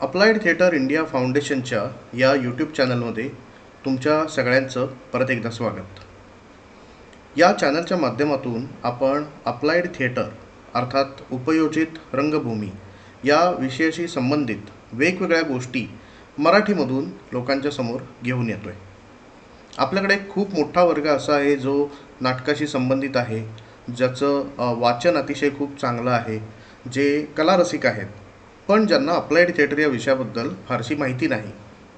Applied theatre India फाउंडेशनच्या या YouTube चॅनलमध्ये तुमच्या सगळ्यांचं परत एकदा स्वागत. या चॅनलच्या माध्यमातून आपण अप्लाइड थिएटर अर्थात उपयोजित रंगभूमी या विषयाशी संबंधित वेगवेगळ्या गोष्टी मराठीमधून लोकांच्या समोर घेऊन येतो आहे. आपल्याकडे खूप मोठा वर्ग असा आहे जो नाटकाशी संबंधित आहे, ज्याचं वाचन अतिशय खूप चांगलं आहे, जे कलारसिक आहेत, पण ज्यांना अप्लाइड थिएटर या विषयाबद्दल फारशी माहिती नाही.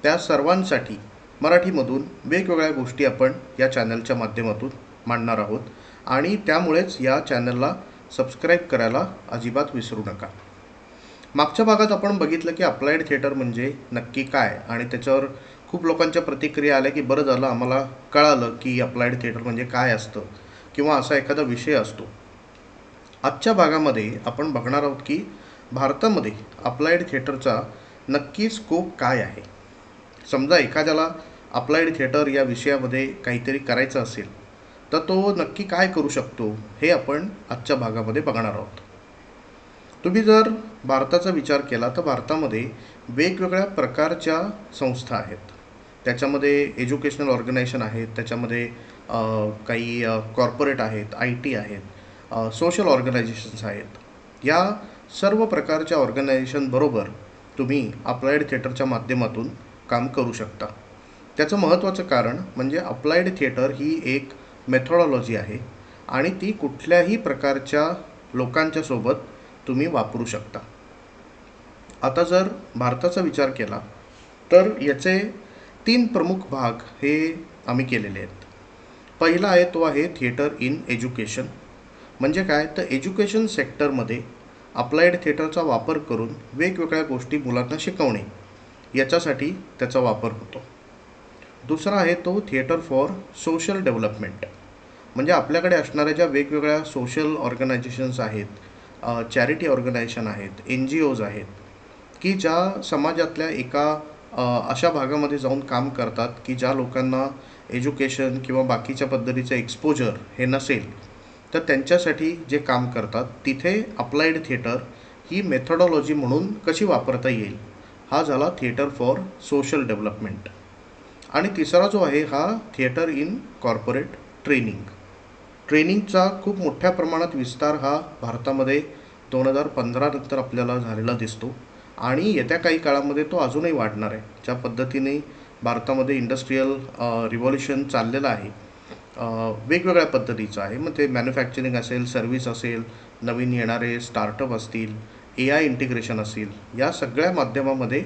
त्या सर्वांसाठी मराठीमधून वेगवेगळ्या गोष्टी आपण या चॅनलच्या माध्यमातून मांडणार आहोत आणि त्यामुळेच या चॅनलला सबस्क्राईब करायला अजिबात विसरू नका. मागच्या भागात आपण बघितलं की अप्लाइड थिएटर म्हणजे नक्की काय, आणि त्याच्यावर खूप लोकांच्या प्रतिक्रिया आल्या की बरं झालं आम्हाला कळालं की अप्लाइड थिएटर म्हणजे काय असतं किंवा असा एखादा विषय असतो. आजच्या भागामध्ये आपण बघणार आहोत की भारतामध्ये अप्लाइड थिएटरचा नक्की स्कोप काय आहे. समजा एखाद्याला अप्लाइड थिएटर या विषयामध्ये काहीतरी करायचं असेल तर तो नक्की काय करू शकतो हे आपण आजच्या भागामध्ये बघणार आहोत. तुम्ही जर भारताचा विचार केला तर भारतामध्ये वेगवेगळ्या प्रकारच्या संस्था आहेत. त्याच्यामध्ये एज्युकेशनल ऑर्गनायझेशन आहेत, त्याच्यामध्ये काही कॉर्पोरेट आहेत, IT आहेत, सोशल ऑर्गनायझेशन्स आहेत. या सर्व प्रकारच्या ऑर्गनायझेशनबरोबर तुम्ही अप्लाइड थिएटरच्या माध्यमातून काम करू शकता. त्याचं महत्त्वाचं कारण म्हणजे अप्लाइड थिएटर ही एक मेथॉडॉलॉजी आहे आणि ती कुठल्याही प्रकारच्या लोकांच्या सोबत तुम्ही वापरू शकता. आता जर भारताचा विचार केला तर याचे 3 प्रमुख भाग हे आम्ही केलेले आहेत. पहिला आहे तो आहे थिएटर इन एज्युकेशन. म्हणजे काय तर एज्युकेशन सेक्टरमध्ये अप्लाइड थिएटरचा वापर करून वेगवेगळ्या गोष्टी मुलांना शिकवणे याच्यासाठी त्याचा वापर होतो. दुसरा आहे तो थिएटर फॉर सोशल डेव्हलपमेंट. म्हणजे आपल्याकडे असणाऱ्या ज्या वेगवेगळ्या सोशल ऑर्गनायझेशन्स आहेत, चॅरिटी ऑर्गनायझेशन आहेत, NGOज आहेत की ज्या समाजातल्या एका अशा भागामध्ये जाऊन काम करतात की ज्या लोकांना एज्युकेशन किंवा बाकीच्या पद्धतीचं एक्सपोजर हे नसेल, तर त्यांच्यासाठी जे काम करतात तिथे अप्लाइड थिएटर ही मेथॉडॉलॉजी म्हणून कशी वापरता येईल हा झाला थिएटर फॉर सोशल डेव्हलपमेंट. आणि तिसरा जो आहे हा थिएटर इन कॉर्पोरेट ट्रेनिंगचा खूप मोठ्या प्रमाणात विस्तार हा भारतामध्ये 2015 नंतर आपल्याला झालेला दिसतो आणि येत्या काही काळामध्ये तो अजूनही वाढणार आहे. ज्या पद्धतीने भारतामध्ये इंडस्ट्रीयल रिव्हॉल्युशन चाललेलं आहे, वेगवेगळ्या पद्धतीचं आहे, मग ते मॅन्युफॅक्चरिंग असेल, सर्व्हिस असेल, नवीन येणारे स्टार्टअप असतील, AI इंटिग्रेशन असेल, या सगळ्या माध्यमामध्ये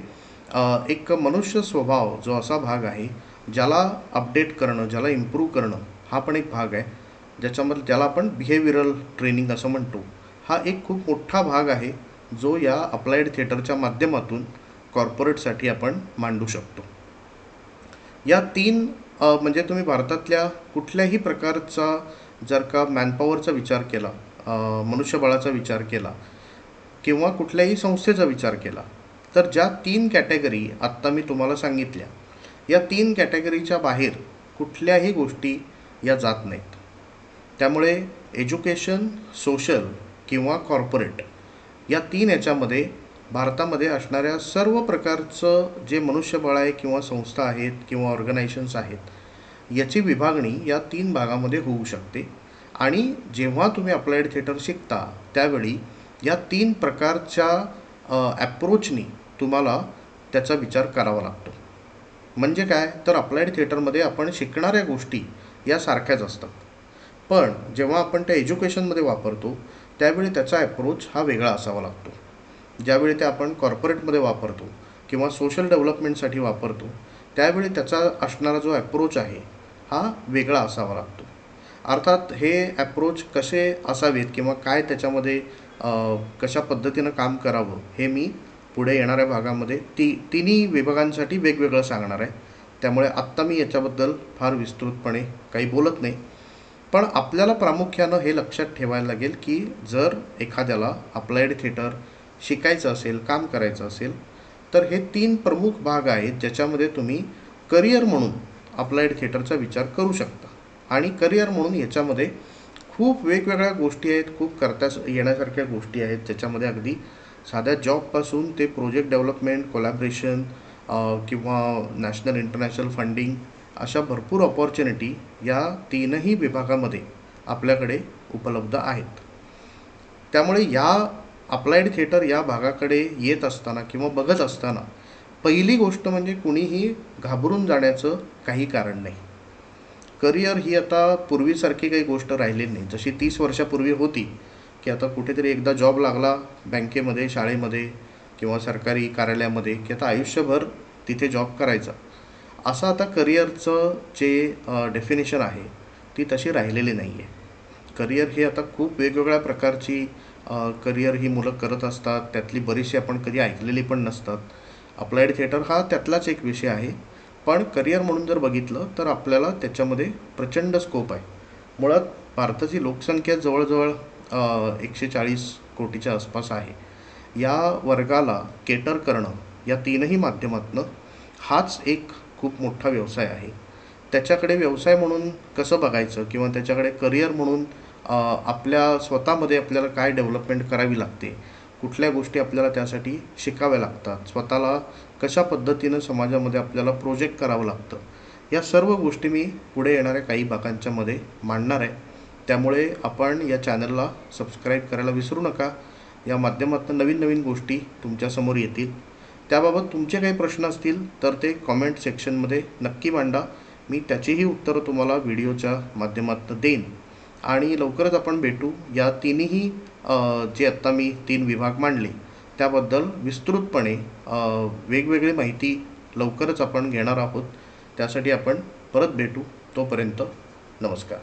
एक मनुष्य स्वभाव जो असा भाग आहे ज्याला अपडेट करणं, ज्याला इम्प्रूव्ह करणं हा पण एक भाग आहे, ज्याच्यामध्ये ज्याला आपण बिहेवियरल ट्रेनिंग असं म्हणतो, हा एक खूप मोठा भाग आहे जो या अप्लाइड थिएटरच्या माध्यमातून कॉर्पोरेटसाठी आपण मांडू शकतो. या 3 म्हणजे तुम्ही भारतातल्या कुठल्याही प्रकारचा जर का मॅनपॉवरचा विचार केला, मनुष्यबळाचा विचार केला किंवा कुठल्याही संस्थेचा विचार केला, तर ज्या 3 कॅटेगरी आत्ता मी तुम्हाला सांगितल्या, या 3 कॅटेगरीच्या बाहेर कुठल्याही गोष्टी या जात नाहीत. त्यामुळे एज्युकेशन, सोशल किंवा कॉर्पोरेट या 3 याच्यामध्ये भारतामध्ये असणाऱ्या सर्व प्रकारचं जे मनुष्यबळ आहे किंवा संस्था आहेत किंवा ऑर्गनायझेशन्स आहेत, याची विभागणी या 3 भागामध्ये होऊ शकते. आणि जेव्हा तुम्ही अप्लाइड थिएटर शिकता त्यावेळी या 3 प्रकारच्या ॲप्रोचनी तुम्हाला त्याचा विचार करावा लागतो. म्हणजे काय तर अप्लाइड थिएटरमध्ये आपण शिकणाऱ्या गोष्टी या सारख्याच असतात, पण जेव्हा आपण त्या एज्युकेशनमध्ये वापरतो त्यावेळी त्याचा ॲप्रोच हा वेगळा असावा लागतो. ज्यावेळी ते आपण कॉर्पोरेटमध्ये वापरतो किंवा सोशल डेव्हलपमेंटसाठी वापरतो त्यावेळी त्याचा असणारा जो ॲप्रोच आहे हा वेगळा असावा लागतो. अर्थात हे ॲप्रोच कसे असावेत किंवा काय त्याच्यामध्ये कशा पद्धतीनं काम करावं हे मी पुढे येणाऱ्या भागामध्ये तिन्ही विभागांसाठी वेगवेगळं सांगणार आहे. त्यामुळे आत्ता मी याच्याबद्दल फार विस्तृतपणे काही बोलत नाही, पण आपल्याला प्रामुख्यानं हे लक्षात ठेवायला लागेल की जर एखाद्याला अप्लाइड थिएटर शिकायचं असेल, काम करायचं असेल, तर हे 3 प्रमुख भाग आहेत ज्याच्यामध्ये तुम्ही करिअर म्हणून अप्लाइड थिएटरचा विचार करू शकता. आणि करिअर म्हणून याच्यामध्ये खूप वेगवेगळ्या गोष्टी आहेत, खूप करता येण्यासारख्या गोष्टी आहेत, ज्याच्यामध्ये अगदी साध्या जॉबपासून ते प्रोजेक्ट डेव्हलपमेंट, कोलॅबरेशन किंवा नॅशनल इंटरनॅशनल फंडिंग अशा भरपूर ऑपॉर्च्युनिटी या तीनही विभागामध्ये आपल्याकडे उपलब्ध आहेत. त्यामुळे या अप्लाइड थिएटर या भागाकडे येत असताना किंवा बघत असताना पहिली गोष्ट म्हणजे कुणीही घाबरून जाण्याचं काही कारण नाही. करिअर ही आता पूर्वीसारखी काही गोष्ट राहिलेली नाही. जशी 30 वर्षापूर्वी होती की आता कुठेतरी एकदा जॉब लागला बँकेमध्ये, शाळेमध्ये किंवा सरकारी कार्यालयामध्ये की आता आयुष्यभर तिथे जॉब करायचा, असं आता करिअरचं जे डेफिनेशन आहे ती तशी राहिलेली नाही आहे. करिअर ही आता खूप वेगवेगळ्या प्रकारची करिअर ही मुलं करत असतात. त्यातली बरीचशी आपण कधी ऐकलेली पण नसतात. अप्लाइड थिएटर हा त्यातलाच एक विषय आहे. पण करिअर म्हणून जर बघितलं तर आपल्याला त्याच्यामध्ये प्रचंड स्कोप आहे. मुळात भारताची लोकसंख्या जवळजवळ 140 कोटीच्या आसपास आहे. या वर्गाला केटर करणं या तीनही माध्यमातनं हाच एक खूप मोठा व्यवसाय आहे. त्याच्याकडे व्यवसाय म्हणून कसं बघायचं किंवा त्याच्याकडे करिअर म्हणून आपल्या स्वतःमध्ये आपल्याला काय डेव्हलपमेंट करावी लागते, कुठल्या गोष्टी आपल्याला त्यासाठी शिकाव्या लागतात, स्वतःला कशा पद्धतीनं समाजामध्ये आपल्याला प्रोजेक्ट करावं लागतं, या सर्व गोष्टी मी पुढे येणाऱ्या काही भागांच्यामध्ये मांडणार आहे. त्यामुळे आपण या चॅनलला सबस्क्राईब करायला विसरू नका. या माध्यमातून नवीन नवीन गोष्टी तुमच्यासमोर येतील. त्याबाबत तुमचे काही प्रश्न असतील तर ते कॉमेंट सेक्शनमध्ये नक्की मांडा. मी त्याचीही उत्तरं तुम्हाला व्हिडिओच्या माध्यमातून देईन. आणि लवकरच आपण भेटू. या तिन्ही जे आत्ता मी 3 विभाग मांडले त्याबद्दल विस्तृतपणे वेगवेगळी माहिती लवकरच आपण घेणार आहोत. त्यासाठी आपण परत भेटू. तोपर्यंत नमस्कार.